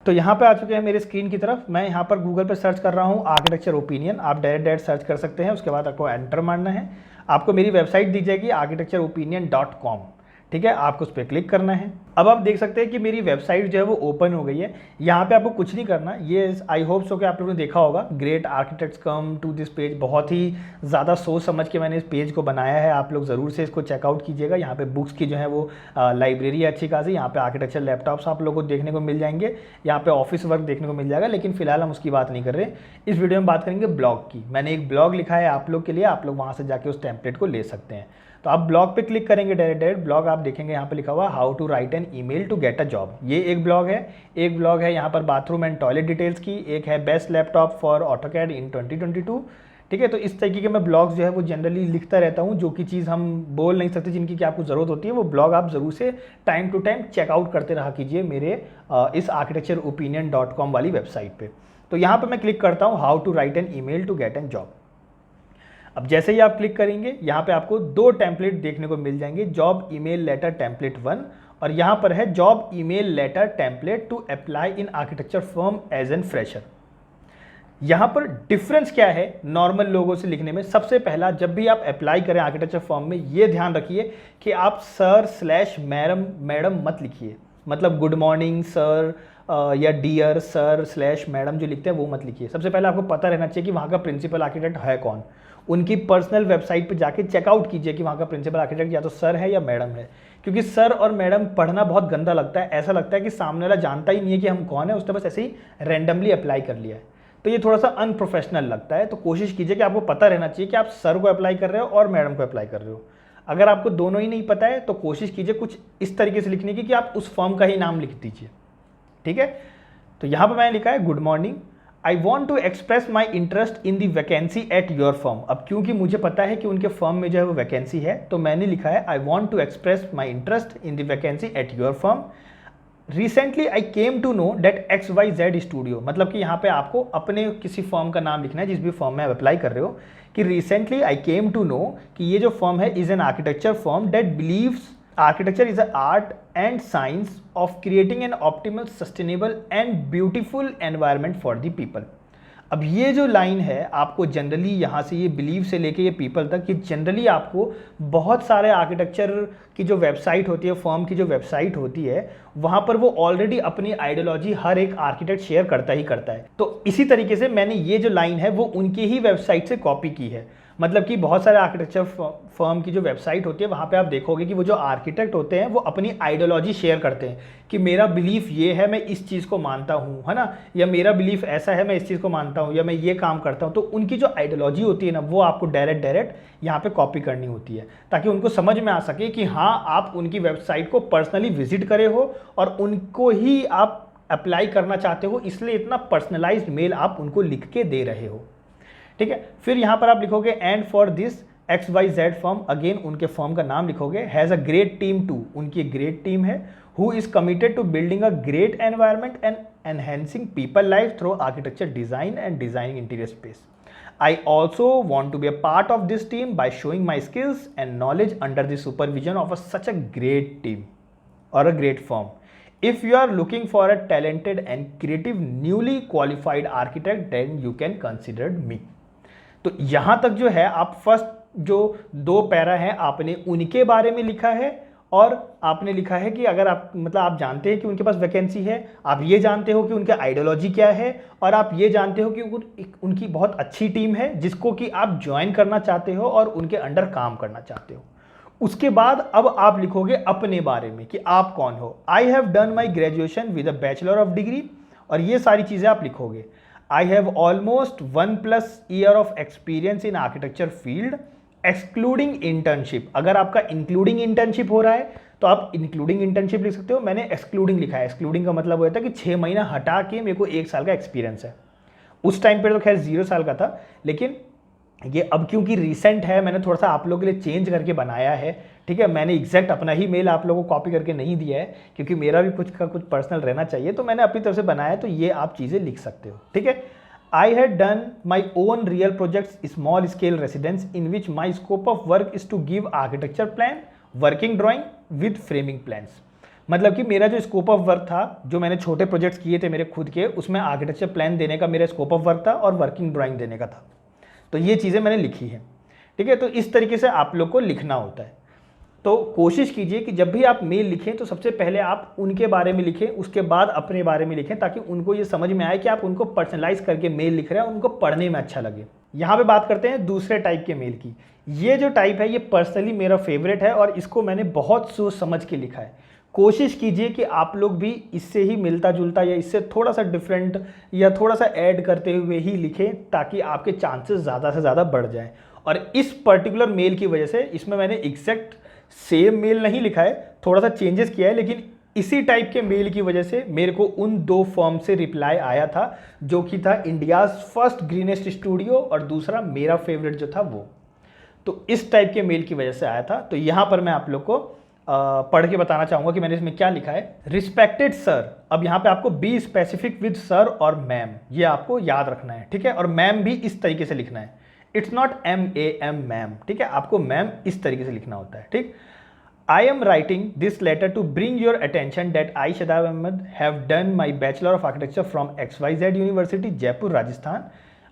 तो यहाँ पे आ चुके हैं मेरे स्क्रीन की तरफ। मैं यहाँ पर गूगल पे सर्च कर रहा हूँ आर्किटेक्चर ओपिनियन। आप डायरेक्ट सर्च कर सकते हैं, उसके बाद आपको एंटर मारना है। आपको मेरी वेबसाइट दी जाएगी architectureopinion.com, ठीक है, आपको उस पर क्लिक करना है। अब आप देख सकते हैं कि मेरी वेबसाइट जो है वो ओपन हो गई है। यहाँ पे आपको कुछ नहीं करना, ये आई होप सो कि आप लोगों ने देखा होगा, great architects come to this page. बहुत ही ज़्यादा सोच समझ के मैंने इस पेज को बनाया है, आप लोग ज़रूर से इसको चेकआउट कीजिएगा। यहाँ पे बुक्स की जो है वो लाइब्रेरी है अच्छी खासी। यहाँ पे आर्किटेक्चर लैपटॉप्स आप लोगों को देखने को मिल जाएंगे, यहाँ पे ऑफिस वर्क देखने को मिल जाएगा, लेकिन फिलहाल हम उसकी बात नहीं कर रहे। इस वीडियो में बात करेंगे ब्लॉग की। मैंने एक ब्लॉग लिखा है आप लोग के लिए, आप लोग वहाँ से जाके उस टेम्पलेट को ले सकते हैं। तो आप ब्लॉग पे क्लिक करेंगे, डायरेक्ट ब्लॉग आप देखेंगे यहाँ पे लिखा हुआ how to write an email to get a job. ये एक ब्लॉग है। एक ब्लॉग है यहाँ पर बाथरूम एंड टॉयलेट डिटेल्स की, एक है बेस्ट लैपटॉप फॉर ऑटोकैड इन 2022, ठीक है। तो इस तरीके के मैं ब्लॉग्स जो है वो जनरली लिखता रहता हूँ, जो कि चीज़ हम बोल नहीं सकते, जिनकी कि आपको ज़रूरत होती है, वो ब्लॉग आप ज़रूर से टाइम टू टाइम चेकआउट करते रहा कीजिए मेरे इस architectureopinion.com वाली वेबसाइट पे। तो यहाँ पे मैं क्लिक करता हूँ how to write an email to get an job. अब जैसे ही आप क्लिक करेंगे यहाँ पे आपको दो टेम्पलेट देखने को मिल जाएंगे, जॉब ईमेल लेटर टेम्पलेट 1 और यहाँ पर है job email letter template to apply in architecture firm as an fresher. यहाँ पर डिफरेंस क्या है नॉर्मल लोगों से लिखने में? सबसे पहला, जब भी आप अप्लाई करें आर्किटेक्चर फर्म में, ये ध्यान रखिए कि आप सर/मैडम मैडम मत लिखिए। मतलब गुड मॉर्निंग सर या डियर सर/मैडम जो लिखते हैं वो मत लिखिए। सबसे पहले आपको पता रहना चाहिए कि वहाँ का प्रिंसिपल आर्किटेक्ट है कौन। उनकी पर्सनल वेबसाइट पे जाके चेकआउट कीजिए कि वहाँ का प्रिंसिपल आर्किटेक्ट या तो सर है या मैडम है, क्योंकि सर और मैडम पढ़ना बहुत गंदा लगता है। ऐसा लगता है कि सामने वाला जानता ही नहीं है कि हम कौन है, उसने बस ऐसे ही रैंडमली अप्लाई कर लिया है, तो ये थोड़ा सा अनप्रोफेशनल लगता है। तो कोशिश कीजिए कि आपको पता रहना चाहिए कि आप सर को अप्लाई कर रहे हो और मैडम को अप्लाई कर रहे हो। अगर आपको दोनों ही नहीं पता है तो कोशिश कीजिए कुछ इस तरीके से लिखने की कि आप उस फर्म का ही नाम लिख दीजिए, ठीक है। तो यहाँ पर मैंने लिखा है good morning, I want to express my interest in the vacancy at your firm. अब क्योंकि मुझे पता है कि उनके फर्म में जो है वो वैकेंसी है, तो मैंने लिखा है I want to express my interest in the vacancy at your firm. Recently I came to know that XYZ studio, मतलब कि यहाँ पे आपको अपने किसी फर्म का नाम लिखना है, जिस भी फर्म में आप अप्लाई कर रहे हो, कि recently I came to know कि ये जो फर्म है is an architecture firm that believes architecture is a art and science of creating an optimal sustainable and beautiful environment for the people. अब ये जो लाइन है आपको जनरली यहाँ से ये बिलीव से लेके ये पीपल तक, ये जनरली आपको बहुत सारे आर्किटेक्चर की जो वेबसाइट होती है, फर्म की जो वेबसाइट होती है, वहाँ पर वो ऑलरेडी अपनी आइडियोलॉजी हर एक आर्किटेक्ट शेयर करता ही करता है। तो इसी तरीके से मैंने ये जो लाइन है वो उनकी ही वेबसाइट से कॉपी की है। मतलब कि बहुत सारे आर्किटेक्चर फर्म की जो वेबसाइट होती है वहाँ पे आप देखोगे कि वो जो आर्किटेक्ट होते हैं वो अपनी आइडियोलॉजी शेयर करते हैं कि मेरा बिलीफ ये है, मैं इस चीज़ को मानता हूँ, है ना, या मेरा बिलीफ ऐसा है, मैं इस चीज़ को मानता हूँ, या मैं ये काम करता हूँ। तो उनकी जो आइडियोलॉजी होती है ना, वो आपको डायरेक्ट यहाँ पे कॉपी करनी होती है, ताकि उनको समझ में आ सके कि हाँ आप उनकी वेबसाइट को पर्सनली विजिट करे हो और उनको ही आप अप्लाई करना चाहते हो, इसलिए इतना पर्सनलाइज्ड मेल आप उनको लिख के दे रहे हो, ठीक है। फिर यहाँ पर आप लिखोगे and for this XYZ firm, again उनके फर्म का नाम लिखोगे, has a great team too, उनकी ग्रेट टीम है, who is committed to building a great environment and enhancing people life through architecture design and designing interior space. I also want to be a part of this team by showing my skills and knowledge under the supervision of such a great team or a great firm. If you are looking for a talented and creative newly qualified architect, then you can consider me. तो यहाँ तक जो है आप first जो दो para हैं आपने उनके बारे में लिखा है, और आपने लिखा है कि अगर आप मतलब आप जानते हैं कि उनके पास वैकेंसी है, आप ये जानते हो कि उनके आइडियोलॉजी क्या है, और आप ये जानते हो कि उनकी बहुत अच्छी टीम है जिसको कि आप ज्वाइन करना चाहते हो और उनके अंडर काम करना चाहते हो। उसके बाद अब आप लिखोगे अपने बारे में कि आप कौन हो। I have done my graduation with a bachelor of degree, और ये सारी चीज़ें आप लिखोगे। I have almost 1+ year of experience in architecture field excluding internship। अगर आपका including internship हो रहा है तो आप including internship लिख सकते हो। मैंने excluding लिखा है। excluding का मतलब होता है कि 6 महीना हटा के मेरे को 1 साल का एक्सपीरियंस है। उस टाइम पे तो खैर 0 साल का था, लेकिन ये अब क्योंकि रिसेंट है मैंने थोड़ा सा आप लोगों के लिए चेंज करके बनाया है, ठीक है। मैंने एग्जैक्ट अपना ही मेल आप लोगों को कॉपी करके नहीं दिया है, क्योंकि मेरा भी कुछ का कुछ पर्सनल रहना चाहिए, तो मैंने अपनी तरफ से बनाया है, तो ये आप चीज़ें लिख सकते हो, ठीक है। I had done my own real projects small scale residence in which my scope of work is to give architecture plan, working drawing with framing plans. मतलब कि मेरा जो स्कोप ऑफ वर्क था, जो मैंने छोटे प्रोजेक्ट्स किए थे मेरे खुद के, उसमें आर्किटेक्चर प्लान देने का मेरा स्कोप ऑफ वर्क था और वर्किंग ड्राइंग देने का था। तो ये चीज़ें मैंने लिखी हैं, ठीक है। तो इस तरीके से आप लोग को लिखना होता है। तो कोशिश कीजिए कि जब भी आप मेल लिखें तो सबसे पहले आप उनके बारे में लिखें, उसके बाद अपने बारे में लिखें, ताकि उनको ये समझ में आए कि आप उनको पर्सनलाइज करके मेल लिख रहे हैं, उनको पढ़ने में अच्छा लगे। यहाँ पे बात करते हैं दूसरे टाइप के मेल की। ये जो टाइप है ये पर्सनली मेरा फेवरेट है और इसको मैंने बहुत सोच समझ के लिखा है। कोशिश कीजिए कि आप लोग भी इससे ही मिलता जुलता या इससे थोड़ा सा डिफरेंट या थोड़ा सा ऐड करते हुए ही लिखें, ताकि आपके चांसेस ज़्यादा से ज़्यादा बढ़ जाएं। और इस पर्टिकुलर मेल की वजह से इसमें मैंने एग्जैक्ट सेम मेल नहीं लिखा है, थोड़ा सा चेंजेस किया है, लेकिन इसी टाइप के मेल की वजह से मेरे को उन 2 फर्म से रिप्लाई आया था, जो कि था इंडियाज़ फर्स्ट ग्रीनेस्ट स्टूडियो और दूसरा मेरा फेवरेट जो था वो। तो इस टाइप के मेल की वजह से आया था। तो यहाँ पर मैं आप लोग को पढ़ के बताना चाहूँगा कि मैंने इसमें क्या लिखा है। रिस्पेक्टेड सर, अब यहाँ पे आपको बी स्पेसिफिक विद सर और मैम, ये आपको याद रखना है, ठीक है। और मैम भी इस तरीके से लिखना है, इट्स नॉट MAM मैम, ठीक है। आपको मैम इस तरीके से लिखना होता है, ठीक। I am writing this letter to bring your attention that I, Shadab Ahmed, have done my Bachelor of Architecture from XYZ University, Jaipur, Rajasthan.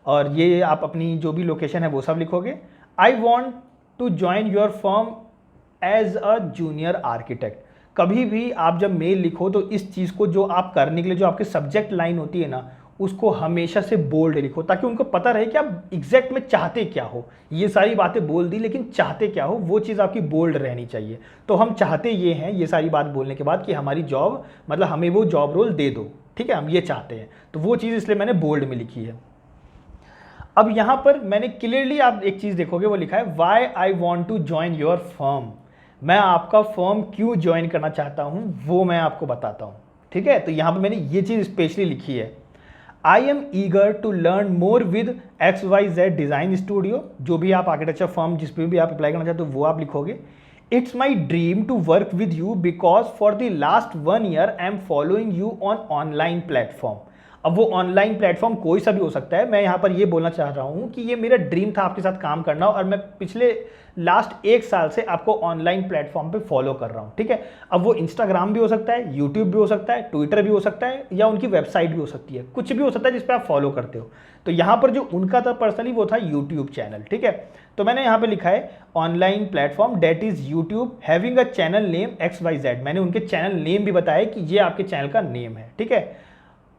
और ये आप अपनी जो भी लोकेशन है वो सब लिखोगे। I want to join your firm as a junior architect। कभी भी आप जब मेल लिखो तो इस चीज़ को, जो आप करने के लिए जो आपकी सब्जेक्ट लाइन होती है ना, उसको हमेशा से बोल्ड लिखो, ताकि उनको पता रहे कि आप एग्जैक्ट में चाहते क्या हो। ये सारी बातें बोल दी, लेकिन चाहते क्या हो वो चीज़ आपकी बोल्ड रहनी चाहिए। तो हम चाहते ये हैं, ये सारी बात बोलने के बाद, कि हमारी जॉब, मतलब हमें वो जॉब रोल दे दो, ठीक है, हम ये चाहते हैं। तो वो चीज़ इसलिए मैंने बोल्ड में लिखी है। अब यहाँ पर मैंने क्लियरली, आप एक चीज़ देखोगे, वो लिखा है why I want to join your firm. मैं आपका फर्म क्यों ज्वाइन करना चाहता हूँ वो मैं आपको बताता हूँ, ठीक है। तो यहाँ पर मैंने ये चीज़ स्पेशली लिखी है। I am eager to learn more with XYZ design studio. जो भी आप आर्किटेक्चर फर्म जिस पे भी आप अप्लाई करना चाहते हो वो आप लिखोगे। It's my dream to work with you because for the last 1 year I am following you on online platform. अब वो ऑनलाइन प्लेटफॉर्म कोई सा भी हो सकता है। मैं यहाँ पर ये बोलना चाह रहा हूँ कि ये मेरा ड्रीम था आपके साथ काम करना, और मैं पिछले लास्ट 1 साल से आपको ऑनलाइन प्लेटफॉर्म पे फॉलो कर रहा हूँ, ठीक है। अब वो इंस्टाग्राम भी हो सकता है, यूट्यूब भी हो सकता है, ट्विटर भी हो सकता है, या उनकी वेबसाइट भी हो सकती है, कुछ भी हो सकता है जिस पे आप फॉलो करते हो। तो यहाँ पर जो उनका था पर्सनली वो था यूट्यूब चैनल, ठीक है। तो मैंने यहाँ पे लिखा है online platform that is YouTube having a channel name XYZ। मैंने उनके चैनल नेम भी बताया कि ये आपके चैनल का नेम है, ठीक है।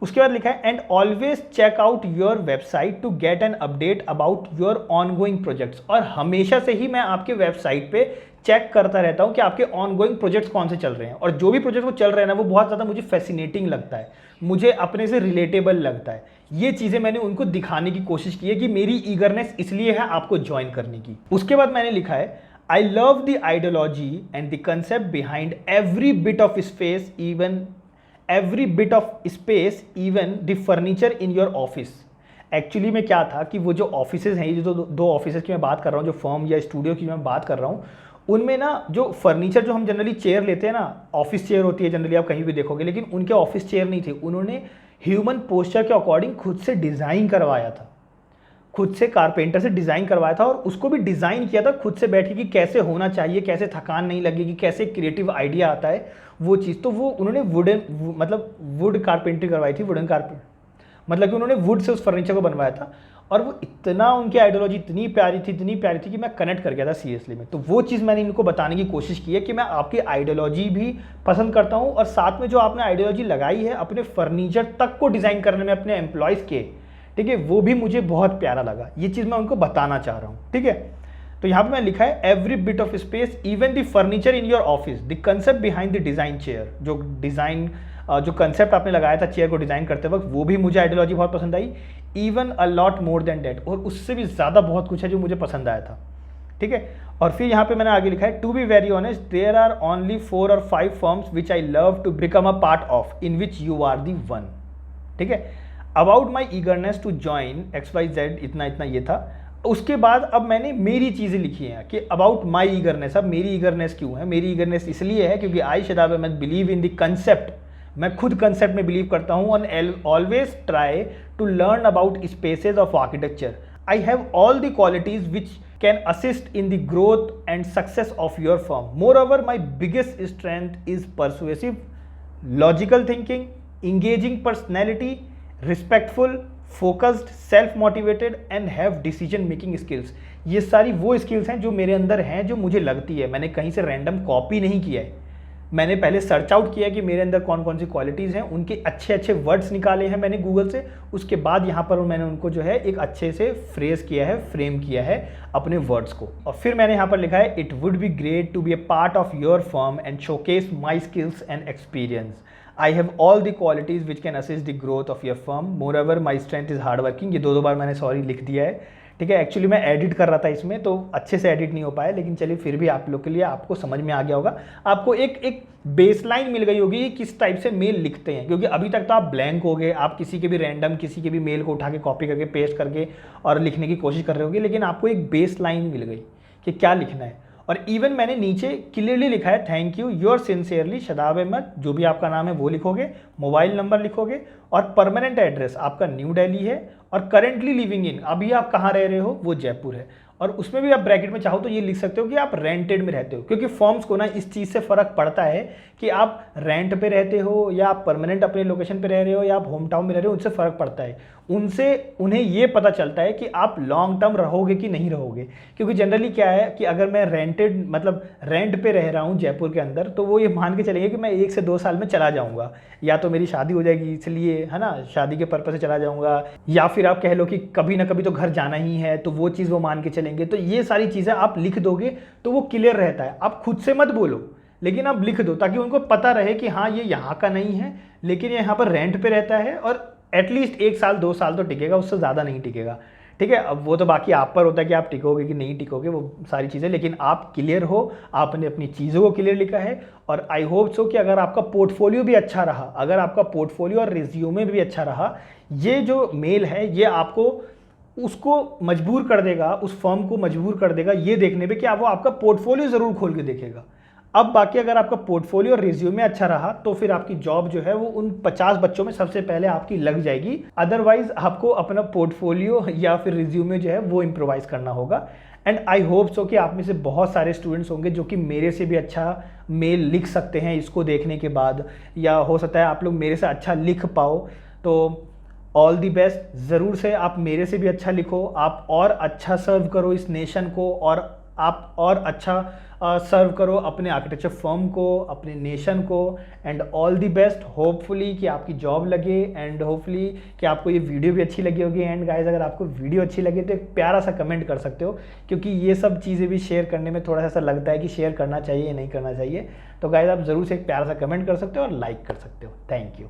उसके बाद लिखा है and always check out your website to get an update about your ongoing projects. और हमेशा से ही मैं आपके वेबसाइट पे चेक करता रहता हूँ कि आपके ऑनगोइंग प्रोजेक्ट्स कौन से चल रहे हैं, और जो भी प्रोजेक्ट वो चल रहे हैं ना, वो बहुत ज़्यादा मुझे फैसिनेटिंग लगता है, मुझे अपने से रिलेटेबल लगता है। ये चीज़ें मैंने उनको दिखाने की कोशिश की है कि मेरी ईगरनेस इसलिए है आपको ज्वाइन करने की। उसके बाद मैंने लिखा है I love the ideology and the concept behind every bit of space, even every bit of space, even the furniture in your office. Actually में क्या था कि वो जो ऑफिसेज हैं, ये जो 2 ऑफिसेज की मैं बात कर रहा हूँ, जो फर्म या स्टूडियो की मैं बात कर रहा हूँ, उनमें ना जो फर्नीचर, जो हम जनरली चेयर लेते हैं ना, ऑफिस चेयर होती है जनरली, आप कहीं भी देखोगे, लेकिन उनके ऑफिस चेयर नहीं थे। उन्होंने ह्यूमन पोस्चर के अकॉर्डिंग खुद से डिज़ाइन करवाया था, खुद से कारपेंटर से डिज़ाइन करवाया था, और उसको भी डिज़ाइन किया था खुद से बैठ के कि कैसे होना चाहिए, कैसे थकान नहीं लगेगी, कैसे क्रिएटिव आइडिया आता है वो चीज़। तो वो उन्होंने मतलब वुड कारपेंट्री करवाई थी, वुडन कारपेंट, मतलब कि उन्होंने वुड से उस फर्नीचर को बनवाया था। और वो इतना, उनकी आइडियोलॉजी इतनी प्यारी थी कि मैं कनेक्ट कर गया था सीरियसली में। तो वो चीज़ मैंने इनको बताने की कोशिश की है कि मैं आपकी आइडियोलॉजी भी पसंद करता हूँ, और साथ में जो आपने आइडियोलॉजी लगाई है अपने फर्नीचर तक को डिज़ाइन करने में अपने एम्प्लॉयज़ के, ठीक है, वो भी मुझे बहुत प्यारा लगा। ये चीज़ मैं उनको बताना चाह रहा हूँ, ठीक है। तो यहाँ पे मैं लिखा है every bit of space, even the furniture in your office, the concept behind the design chair. जो डिज़ाइन, जो कंसेप्ट आपने लगाया था चेयर को डिज़ाइन करते वक्त, वो भी मुझे आइडियोलॉजी बहुत पसंद आई। Even a lot more than that, और उससे भी ज़्यादा बहुत कुछ है जो मुझे पसंद आया था, ठीक है। और फिर यहाँ पे मैंने आगे लिखा है to be very honest there are only 4 or 5 firms which I love to become a part of, in which you are the one, ठीक है। About my eagerness to join XYZ, इतना ये था। उसके बाद अब मैंने मेरी चीज़ें लिखी हैं कि अबाउट माई ईगरनेस। अब मेरी ईगरनेस क्यों है? मेरी ईगरनेस इसलिए है क्योंकि I Shadab Ahmad believe in the concept, मैं खुद कंसेप्ट में बिलीव करता हूँ, and always try to learn about spaces of architecture. I have all the qualities which can assist in the growth and success of your firm. Moreover, my biggest strength is persuasive, logical thinking, engaging personality, respectful, focused, self motivated and have decision making skills. ये सारी वो skills हैं जो मेरे अंदर हैं, जो मुझे लगती है। मैंने कहीं से रैंडम कॉपी नहीं किया है, मैंने पहले सर्च आउट किया कि मेरे अंदर कौन कौन सी क्वालिटीज़ हैं, उनके अच्छे अच्छे वर्ड्स निकाले हैं मैंने गूगल से, उसके बाद यहाँ पर मैंने उनको जो है एक अच्छे से फ्रेज किया है, फ्रेम किया है अपने वर्ड्स को। और फिर मैंने यहाँ पर लिखा है it would be great to be a part of your firm and showcase my skills and experience. I have all the qualities which can assist the growth of your firm. Moreover my strength is hard working. ये दो बार मैंने sorry लिख दिया है, ठीक है। Actually मैं edit कर रहा था इसमें, तो अच्छे से एडिट नहीं हो पाया, लेकिन चलिए फिर भी आप लोग के लिए आपको समझ में आ गया होगा। आपको एक बेसलाइन मिल गई होगी किस टाइप से मेल लिखते हैं, क्योंकि अभी तक तो आप ब्लैंक हो गए, आप किसी के भी रैंडम किसी के भी मेल को उठा के कॉपी करके पेस्ट करके और लिखने की कोशिश कर रहे होगे, लेकिन आपको एक बेसलाइन मिल गई कि क्या लिखना है। और इवन मैंने नीचे क्लियरली लिखा है thank you your sincerely Shadab Ahmad. जो भी आपका नाम है वो लिखोगे, मोबाइल नंबर लिखोगे और परमानेंट एड्रेस आपका न्यू दिल्ली है और करेंटली लिविंग इन, अभी आप कहाँ रह रहे हो, वो जयपुर है। और उसमें भी आप ब्रैकेट में चाहो तो ये लिख सकते हो कि आप रेंटेड में रहते हो, क्योंकि फॉर्म्स को ना इस चीज़ से फ़र्क पड़ता है कि आप रेंट पे रहते हो या आप परमानेंट अपने लोकेशन पे रह रहे हो या आप होम टाउन में रह रहे हो, उनसे फ़र्क पड़ता है। उन्हें ये पता चलता है कि आप लॉन्ग टर्म रहोगे कि नहीं रहोगे। क्योंकि जनरली क्या है कि अगर मैं रेंटेड मतलब रेंट पे रह रहा हूँ जयपुर के अंदर, तो वो ये मान के चलेंगे कि मैं 1 से 2 साल में चला जाऊँगा, या तो मेरी शादी हो जाएगी इसलिए, है ना, शादी के पर्पज़ से चला जाऊँगा, या फिर आप कह लो कि कभी ना कभी तो घर जाना ही है, तो वो चीज़ वो मान के चलेंगे। तो ये सारी चीज़ें आप लिख दोगे तो वो क्लियर रहता है। आप खुद से मत बोलो, लेकिन आप लिख दो ताकि उनको पता रहे कि हाँ ये यहाँ का नहीं है, लेकिन ये यहाँ पर रेंट पे रहता है और एटलीस्ट 1 साल 2 साल तो टिकेगा, उससे ज़्यादा नहीं टिकेगा, ठीक है। अब वो तो बाकी आप पर होता है कि आप टिकोगे कि नहीं टिकोगे, वो सारी चीज़ें, लेकिन आप क्लियर हो, आपने अपनी चीज़ों को क्लियर लिखा है। और आई होप सो कि अगर आपका पोर्टफोलियो भी अच्छा रहा, अगर आपका पोर्टफोलियो और रिज्यूमे भी अच्छा रहा, ये जो मेल है ये आपको उसको मजबूर कर देगा, उस फर्म को मजबूर कर देगा ये देखने पे कि वो आपका पोर्टफोलियो ज़रूर खोल के देखेगा। अब बाकी अगर आपका पोर्टफोलियो और रिज्यूमे अच्छा रहा तो फिर आपकी जॉब जो है वो उन 50 बच्चों में सबसे पहले आपकी लग जाएगी। अदरवाइज आपको अपना पोर्टफोलियो या फिर रिज्यूमे जो है वो इम्प्रोवाइज करना होगा। एंड आई होप सो कि आप में से बहुत सारे स्टूडेंट्स होंगे जो कि मेरे से भी अच्छा मेल लिख सकते हैं इसको देखने के बाद, या हो सकता है आप लोग मेरे से अच्छा लिख पाओ। तो ऑल दी बेस्ट, ज़रूर से आप मेरे से भी अच्छा लिखो, आप और अच्छा सर्व करो इस नेशन को, और आप और अच्छा सर्व करो अपने आर्किटेक्चर फर्म को, अपने नेशन को। And all the best, hopefully कि आपकी जॉब लगे, एंड होपफुली कि आपको ये वीडियो भी अच्छी लगी होगी। एंड गाइज अगर आपको वीडियो अच्छी लगे तो एक प्यारा सा कमेंट कर सकते हो, क्योंकि ये सब चीज़ें भी शेयर करने में थोड़ा सा लगता है कि शेयर करना चाहिए या नहीं करना चाहिए। तो गाइज आप ज़रूर से एक प्यारा सा कमेंट कर सकते हो और लाइक कर सकते हो। Thank you.